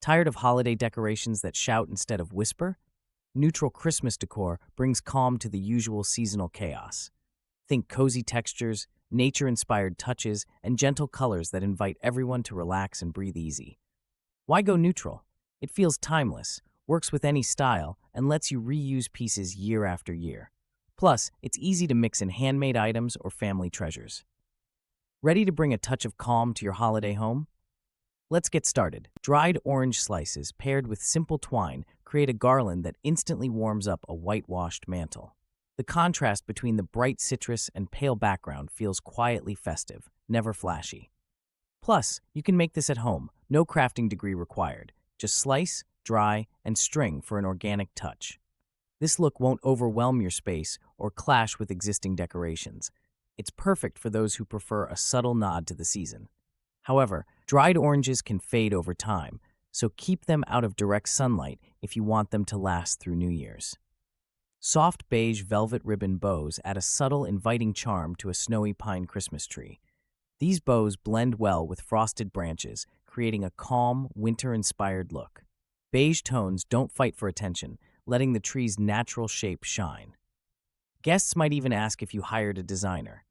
Tired of holiday decorations that shout instead of whisper? Neutral Christmas decor brings calm to the usual seasonal chaos. Think cozy textures, nature-inspired touches, and gentle colors that invite everyone to relax and breathe easy. Why go neutral? It feels timeless, works with any style, and lets you reuse pieces year after year. Plus, it's easy to mix in handmade items or family treasures. Ready to bring a touch of calm to your holiday home? Let's get started. Dried orange slices paired with simple twine create a garland that instantly warms up a whitewashed mantel. The contrast between the bright citrus and pale background feels quietly festive, never flashy. Plus, you can make this at home, no crafting degree required. Just slice, dry, and string for an organic touch. This look won't overwhelm your space or clash with existing decorations. It's perfect for those who prefer a subtle nod to the season. However, dried oranges can fade over time, so keep them out of direct sunlight if you want them to last through New Year's. Soft beige velvet ribbon bows add a subtle, inviting charm to a snowy pine Christmas tree. These bows blend well with frosted branches, creating a calm, winter-inspired look. Beige tones don't fight for attention, letting the tree's natural shape shine. Guests might even ask if you hired a designer.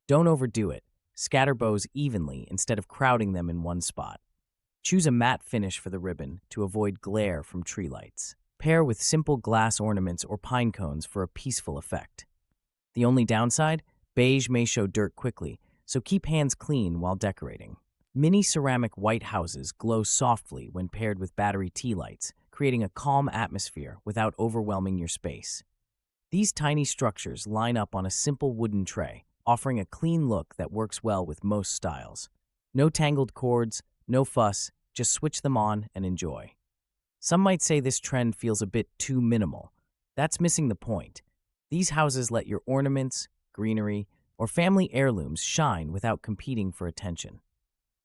Don't overdo it. Scatter bows evenly instead of crowding them in one spot. Choose a matte finish for the ribbon to avoid glare from tree lights. Pair with simple glass ornaments or pine cones for a peaceful effect. The only downside? Beige may show dirt quickly, so keep hands clean while decorating. Mini ceramic white houses glow softly when paired with battery tea lights, creating a calm atmosphere without overwhelming your space. These tiny structures line up on a simple wooden tray, offering a clean look that works well with most styles. No tangled cords, no fuss, just switch them on and enjoy. Some might say this trend feels a bit too minimal. That's missing the point. These houses let your ornaments, greenery, or family heirlooms shine without competing for attention.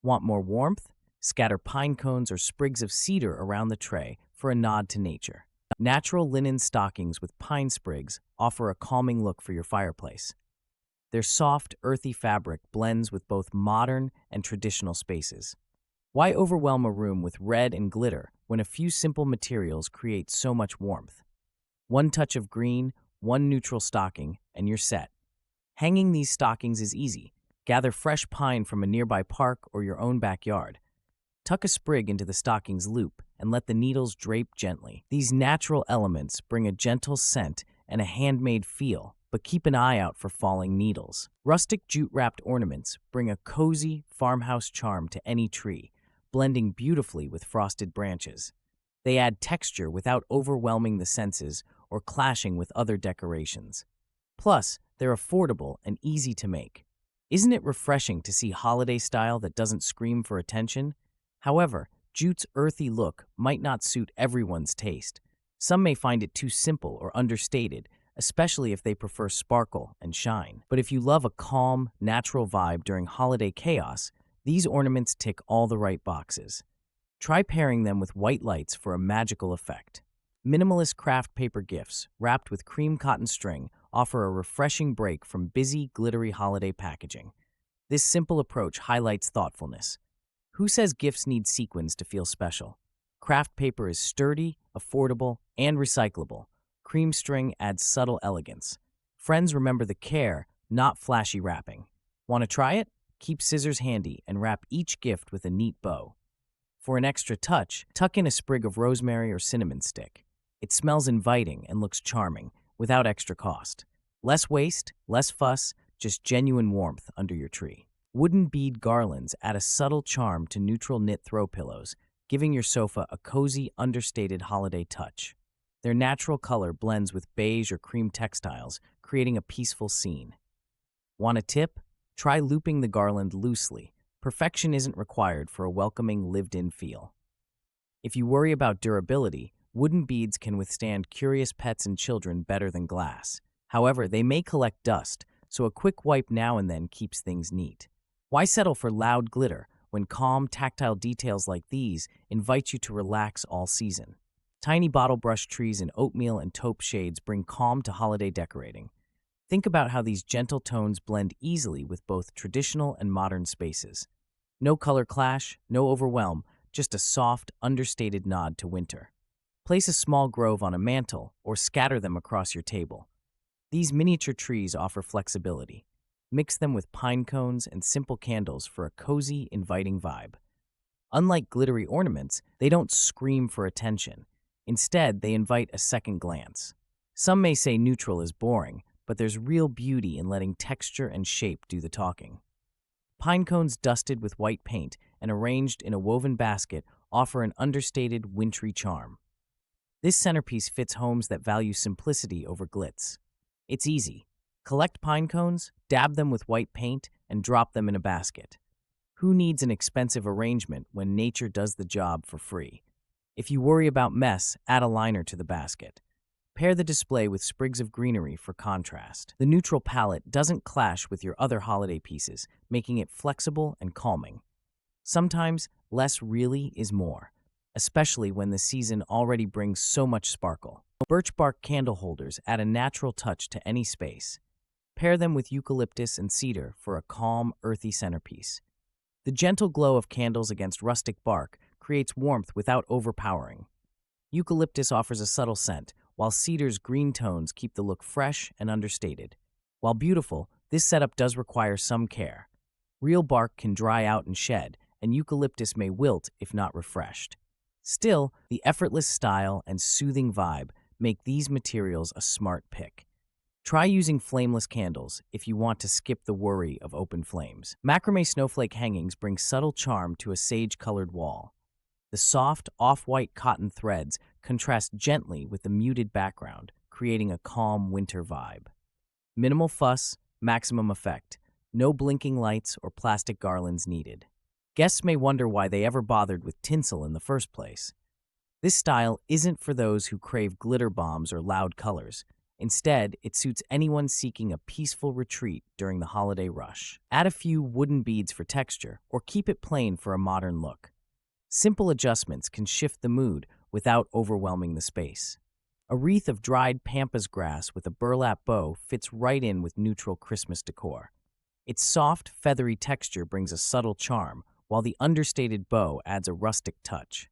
Want more warmth? Scatter pine cones or sprigs of cedar around the tray for a nod to nature. Natural linen stockings with pine sprigs offer a calming look for your fireplace. Their soft, earthy fabric blends with both modern and traditional spaces. Why overwhelm a room with red and glitter when a few simple materials create so much warmth? One touch of green, one neutral stocking, and you're set. Hanging these stockings is easy. Gather fresh pine from a nearby park or your own backyard. Tuck a sprig into the stocking's loop and let the needles drape gently. These natural elements bring a gentle scent and a handmade feel, but keep an eye out for falling needles. Rustic jute-wrapped ornaments bring a cozy farmhouse charm to any tree, blending beautifully with frosted branches. They add texture without overwhelming the senses or clashing with other decorations. Plus, they're affordable and easy to make. Isn't it refreshing to see holiday style that doesn't scream for attention? However, jute's earthy look might not suit everyone's taste. Some may find it too simple or understated, especially if they prefer sparkle and shine. But if you love a calm, natural vibe during holiday chaos, these ornaments tick all the right boxes. Try pairing them with white lights for a magical effect. Minimalist craft paper gifts, wrapped with cream cotton string, offer a refreshing break from busy, glittery holiday packaging. This simple approach highlights thoughtfulness. Who says gifts need sequins to feel special? Craft paper is sturdy, affordable, and recyclable. Cream string adds subtle elegance. Friends remember the care, not flashy wrapping. Want to try it? Keep scissors handy and wrap each gift with a neat bow. For an extra touch, tuck in a sprig of rosemary or cinnamon stick. It smells inviting and looks charming, without extra cost. Less waste, less fuss, just genuine warmth under your tree. Wooden bead garlands add a subtle charm to neutral knit throw pillows, giving your sofa a cozy, understated holiday touch. Their natural color blends with beige or cream textiles, creating a peaceful scene. Want a tip? Try looping the garland loosely. Perfection isn't required for a welcoming, lived-in feel. If you worry about durability, wooden beads can withstand curious pets and children better than glass. However, they may collect dust, so a quick wipe now and then keeps things neat. Why settle for loud glitter when calm, tactile details like these invite you to relax all season? Tiny bottle brush trees in oatmeal and taupe shades bring calm to holiday decorating. Think about how these gentle tones blend easily with both traditional and modern spaces. No color clash, no overwhelm, just a soft, understated nod to winter. Place a small grove on a mantle or scatter them across your table. These miniature trees offer flexibility. Mix them with pine cones and simple candles for a cozy, inviting vibe. Unlike glittery ornaments, they don't scream for attention. Instead, they invite a second glance. Some may say neutral is boring, but there's real beauty in letting texture and shape do the talking. Pine cones dusted with white paint and arranged in a woven basket offer an understated, wintry charm. This centerpiece fits homes that value simplicity over glitz. It's easy. Collect pine cones, dab them with white paint, and drop them in a basket. Who needs an expensive arrangement when nature does the job for free? If you worry about mess, add a liner to the basket. Pair the display with sprigs of greenery for contrast. The neutral palette doesn't clash with your other holiday pieces, making it flexible and calming. Sometimes, less really is more, especially when the season already brings so much sparkle. Birch bark candle holders add a natural touch to any space. Pair them with eucalyptus and cedar for a calm, earthy centerpiece. The gentle glow of candles against rustic bark creates warmth without overpowering. Eucalyptus offers a subtle scent, while cedar's green tones keep the look fresh and understated. While beautiful, this setup does require some care. Real bark can dry out and shed, and eucalyptus may wilt if not refreshed. Still, the effortless style and soothing vibe make these materials a smart pick. Try using flameless candles if you want to skip the worry of open flames. Macrame snowflake hangings bring subtle charm to a sage-colored wall. The soft, off-white cotton threads contrast gently with the muted background, creating a calm winter vibe. Minimal fuss, maximum effect. No blinking lights or plastic garlands needed. Guests may wonder why they ever bothered with tinsel in the first place. This style isn't for those who crave glitter bombs or loud colors. Instead, it suits anyone seeking a peaceful retreat during the holiday rush. Add a few wooden beads for texture, or keep it plain for a modern look. Simple adjustments can shift the mood without overwhelming the space. A wreath of dried pampas grass with a burlap bow fits right in with neutral Christmas decor. Its soft, feathery texture brings a subtle charm, while the understated bow adds a rustic touch.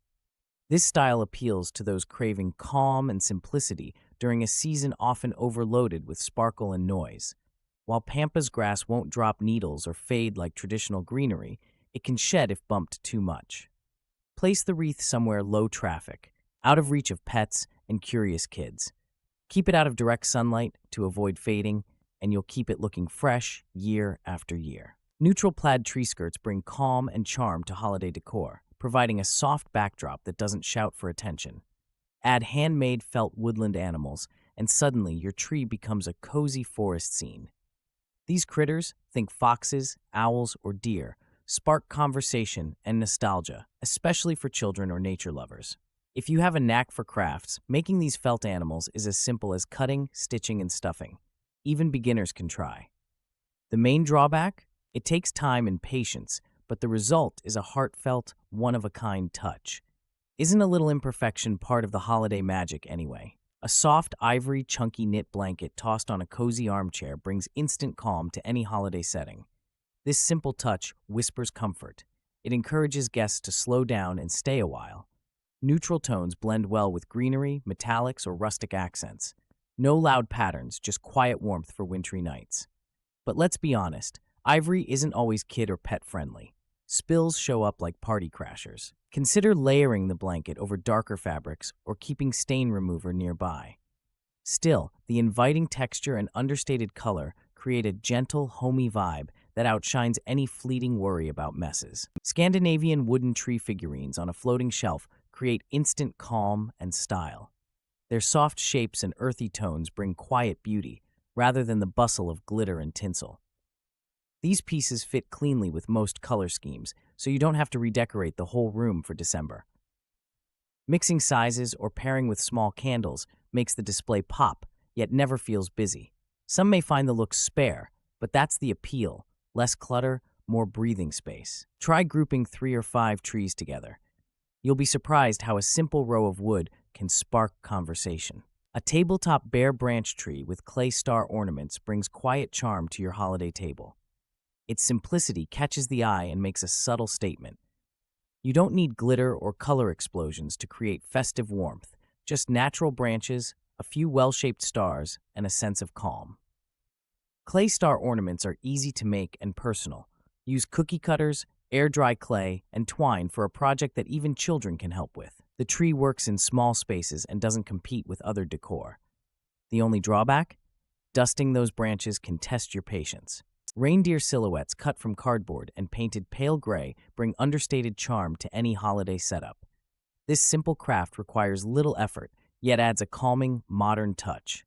This style appeals to those craving calm and simplicity during a season often overloaded with sparkle and noise. While pampas grass won't drop needles or fade like traditional greenery, it can shed if bumped too much. Place the wreath somewhere low traffic, out of reach of pets and curious kids. Keep it out of direct sunlight to avoid fading, and you'll keep it looking fresh year after year. Neutral plaid tree skirts bring calm and charm to holiday decor, providing a soft backdrop that doesn't shout for attention. Add handmade felt woodland animals, and suddenly your tree becomes a cozy forest scene. These critters, think foxes, owls, or deer, spark conversation and nostalgia, especially for children or nature lovers. If you have a knack for crafts, making these felt animals is as simple as cutting, stitching, and stuffing. Even beginners can try. The main drawback? It takes time and patience, but the result is a heartfelt, one-of-a-kind touch. Isn't a little imperfection part of the holiday magic anyway? A soft, ivory, chunky knit blanket tossed on a cozy armchair brings instant calm to any holiday setting. This simple touch whispers comfort. It encourages guests to slow down and stay a while. Neutral tones blend well with greenery, metallics, or rustic accents. No loud patterns, just quiet warmth for wintry nights. But let's be honest, ivory isn't always kid or pet friendly. Spills show up like party crashers. Consider layering the blanket over darker fabrics or keeping stain remover nearby. Still, the inviting texture and understated color create a gentle, homey vibe that outshines any fleeting worry about messes. Scandinavian wooden tree figurines on a floating shelf create instant calm and style. Their soft shapes and earthy tones bring quiet beauty, rather than the bustle of glitter and tinsel. These pieces fit cleanly with most color schemes, so you don't have to redecorate the whole room for December. Mixing sizes or pairing with small candles makes the display pop, yet never feels busy. Some may find the look spare, but that's the appeal. Less clutter, more breathing space. Try grouping 3 or 5 trees together. You'll be surprised how a simple row of wood can spark conversation. A tabletop bare branch tree with clay star ornaments brings quiet charm to your holiday table. Its simplicity catches the eye and makes a subtle statement. You don't need glitter or color explosions to create festive warmth, just natural branches, a few well-shaped stars, and a sense of calm. Clay star ornaments are easy to make and personal. Use cookie cutters, air-dry clay, and twine for a project that even children can help with. The tree works in small spaces and doesn't compete with other decor. The only drawback? Dusting those branches can test your patience. Reindeer silhouettes cut from cardboard and painted pale gray bring understated charm to any holiday setup. This simple craft requires little effort, yet adds a calming, modern touch.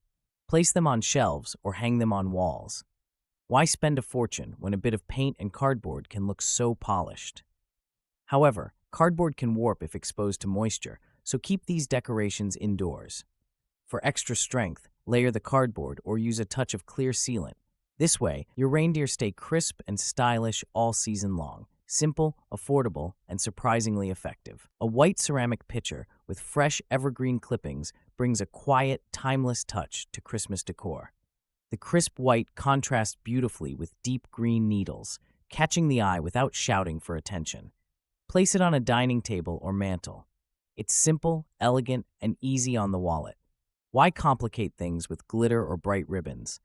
Place them on shelves or hang them on walls. Why spend a fortune when a bit of paint and cardboard can look so polished? However, cardboard can warp if exposed to moisture, so keep these decorations indoors. For extra strength, layer the cardboard or use a touch of clear sealant. This way, your reindeer stay crisp and stylish all season long. Simple, affordable, and surprisingly effective. A white ceramic pitcher with fresh evergreen clippings brings a quiet, timeless touch to Christmas decor. The crisp white contrasts beautifully with deep green needles, catching the eye without shouting for attention. Place it on a dining table or mantel. It's simple, elegant, and easy on the wallet. Why complicate things with glitter or bright ribbons?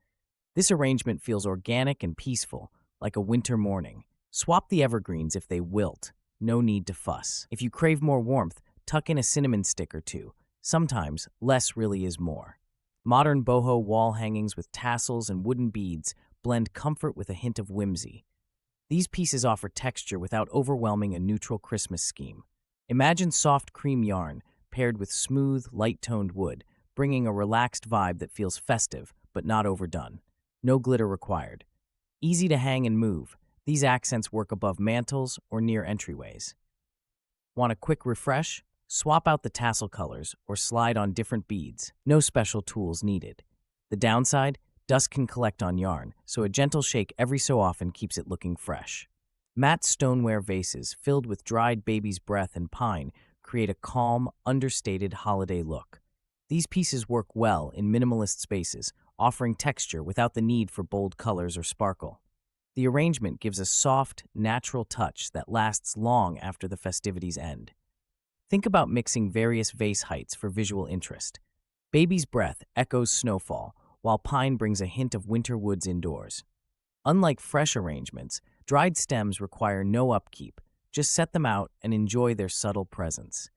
This arrangement feels organic and peaceful, like a winter morning. Swap the evergreens if they wilt. No need to fuss. If you crave more warmth, tuck in a cinnamon stick or two. Sometimes, less really is more. Modern boho wall hangings with tassels and wooden beads blend comfort with a hint of whimsy. These pieces offer texture without overwhelming a neutral Christmas scheme. Imagine soft cream yarn paired with smooth, light-toned wood, bringing a relaxed vibe that feels festive but not overdone. No glitter required. Easy to hang and move, these accents work above mantels or near entryways. Want a quick refresh? Swap out the tassel colors or slide on different beads. No special tools needed. The downside? Dust can collect on yarn, so a gentle shake every so often keeps it looking fresh. Matte stoneware vases filled with dried baby's breath and pine create a calm, understated holiday look. These pieces work well in minimalist spaces, offering texture without the need for bold colors or sparkle. The arrangement gives a soft, natural touch that lasts long after the festivities end. Think about mixing various vase heights for visual interest. Baby's breath echoes snowfall, while pine brings a hint of winter woods indoors. Unlike fresh arrangements, dried stems require no upkeep. Just set them out and enjoy their subtle presence.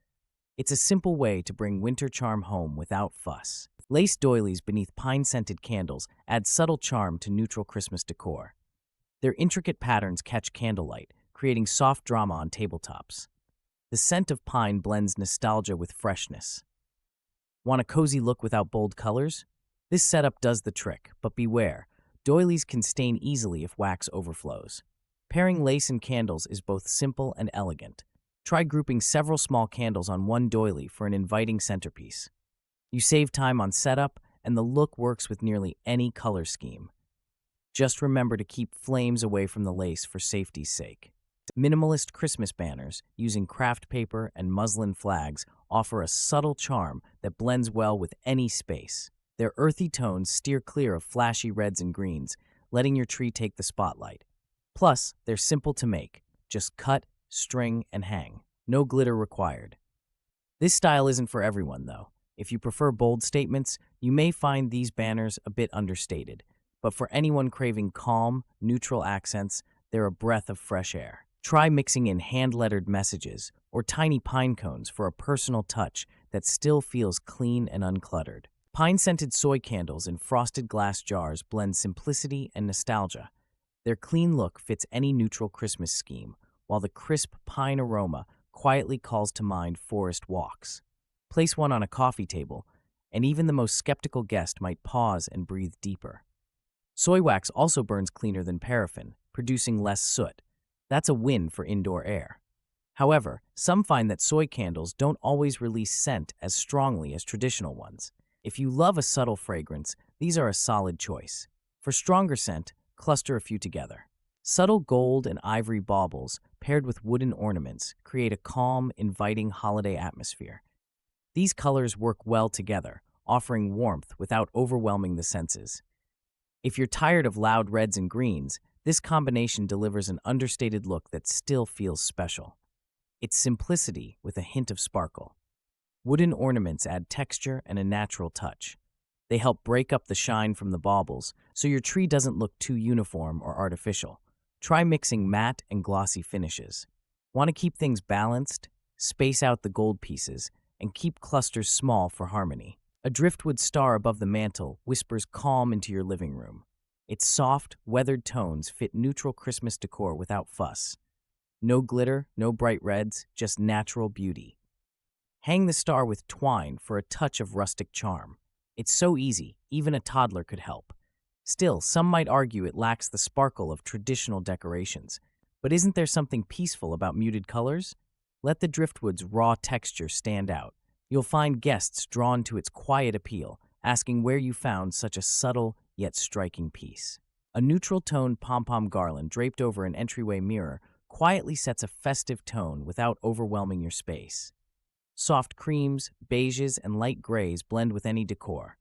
It's a simple way to bring winter charm home without fuss. Lace doilies beneath pine-scented candles add subtle charm to neutral Christmas decor. Their intricate patterns catch candlelight, creating soft drama on tabletops. The scent of pine blends nostalgia with freshness. Want a cozy look without bold colors? This setup does the trick, but beware. Doilies can stain easily if wax overflows. Pairing lace and candles is both simple and elegant. Try grouping several small candles on one doily for an inviting centerpiece. You save time on setup, and the look works with nearly any color scheme. Just remember to keep flames away from the lace for safety's sake. Minimalist Christmas banners, using craft paper and muslin flags, offer a subtle charm that blends well with any space. Their earthy tones steer clear of flashy reds and greens, letting your tree take the spotlight. Plus, they're simple to make. Just cut, string, and hang. No glitter required. This style isn't for everyone, though. If you prefer bold statements, you may find these banners a bit understated. But for anyone craving calm, neutral accents, they're a breath of fresh air. Try mixing in hand-lettered messages or tiny pine cones for a personal touch that still feels clean and uncluttered. Pine-scented soy candles in frosted glass jars blend simplicity and nostalgia. Their clean look fits any neutral Christmas scheme, while the crisp pine aroma quietly calls to mind forest walks. Place one on a coffee table, and even the most skeptical guest might pause and breathe deeper. Soy wax also burns cleaner than paraffin, producing less soot. That's a win for indoor air. However, some find that soy candles don't always release scent as strongly as traditional ones. If you love a subtle fragrance, these are a solid choice. For stronger scent, cluster a few together. Subtle gold and ivory baubles, paired with wooden ornaments, create a calm, inviting holiday atmosphere. These colors work well together, offering warmth without overwhelming the senses. If you're tired of loud reds and greens, this combination delivers an understated look that still feels special. It's simplicity with a hint of sparkle. Wooden ornaments add texture and a natural touch. They help break up the shine from the baubles, so your tree doesn't look too uniform or artificial. Try mixing matte and glossy finishes. Want to keep things balanced? Space out the gold pieces and keep clusters small for harmony. A driftwood star above the mantel whispers calm into your living room. Its soft, weathered tones fit neutral Christmas decor without fuss. No glitter, no bright reds, just natural beauty. Hang the star with twine for a touch of rustic charm. It's so easy, even a toddler could help. Still, some might argue it lacks the sparkle of traditional decorations. But isn't there something peaceful about muted colors? Let the driftwood's raw texture stand out. You'll find guests drawn to its quiet appeal, asking where you found such a subtle yet striking piece. A neutral-toned pom-pom garland draped over an entryway mirror quietly sets a festive tone without overwhelming your space. Soft creams, beiges, and light grays blend with any decor.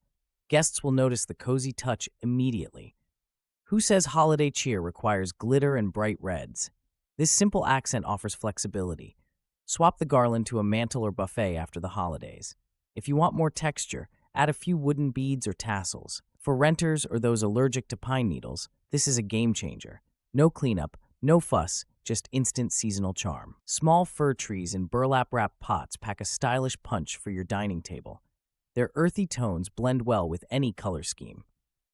Guests will notice the cozy touch immediately. Who says holiday cheer requires glitter and bright reds? This simple accent offers flexibility. Swap the garland to a mantle or buffet after the holidays. If you want more texture, add a few wooden beads or tassels. For renters or those allergic to pine needles, this is a game changer. No cleanup, no fuss, just instant seasonal charm. Small fir trees in burlap-wrapped pots pack a stylish punch for your dining table. Their earthy tones blend well with any color scheme.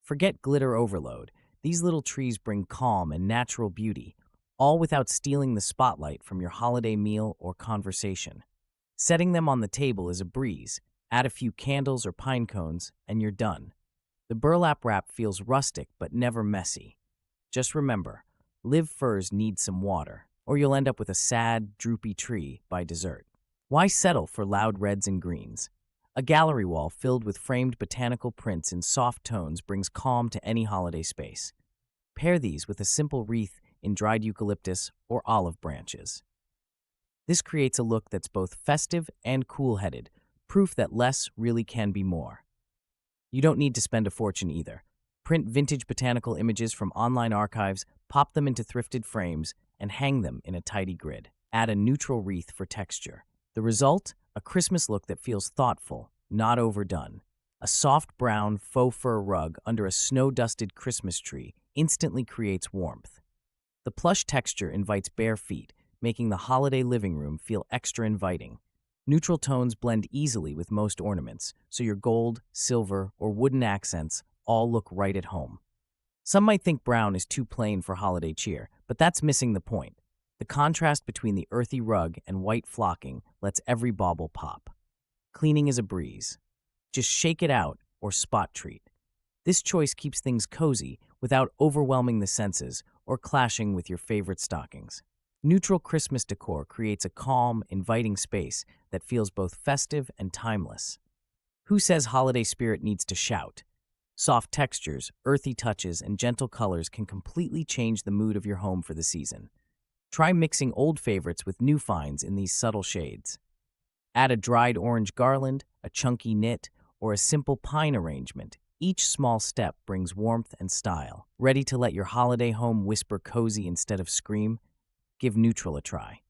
Forget glitter overload. These little trees bring calm and natural beauty, all without stealing the spotlight from your holiday meal or conversation. Setting them on the table is a breeze. Add a few candles or pine cones, and you're done. The burlap wrap feels rustic but never messy. Just remember, live firs need some water, or you'll end up with a sad, droopy tree by dessert. Why settle for loud reds and greens? A gallery wall filled with framed botanical prints in soft tones brings calm to any holiday space. Pair these with a simple wreath in dried eucalyptus or olive branches. This creates a look that's both festive and cool-headed, proof that less really can be more. You don't need to spend a fortune either. Print vintage botanical images from online archives, pop them into thrifted frames, and hang them in a tidy grid. Add a neutral wreath for texture. The result? A Christmas look that feels thoughtful, not overdone. A soft brown faux fur rug under a snow-dusted Christmas tree instantly creates warmth. The plush texture invites bare feet, making the holiday living room feel extra inviting. Neutral tones blend easily with most ornaments, so your gold, silver, or wooden accents all look right at home. Some might think brown is too plain for holiday cheer, but that's missing the point. The contrast between the earthy rug and white flocking lets every bauble pop. Cleaning is a breeze. Just shake it out or spot treat. This choice keeps things cozy without overwhelming the senses or clashing with your favorite stockings. Neutral Christmas decor creates a calm, inviting space that feels both festive and timeless. Who says holiday spirit needs to shout? Soft textures, earthy touches, and gentle colors can completely change the mood of your home for the season. Try mixing old favorites with new finds in these subtle shades. Add a dried orange garland, a chunky knit, or a simple pine arrangement. Each small step brings warmth and style. Ready to let your holiday home whisper cozy instead of scream? Give neutral a try.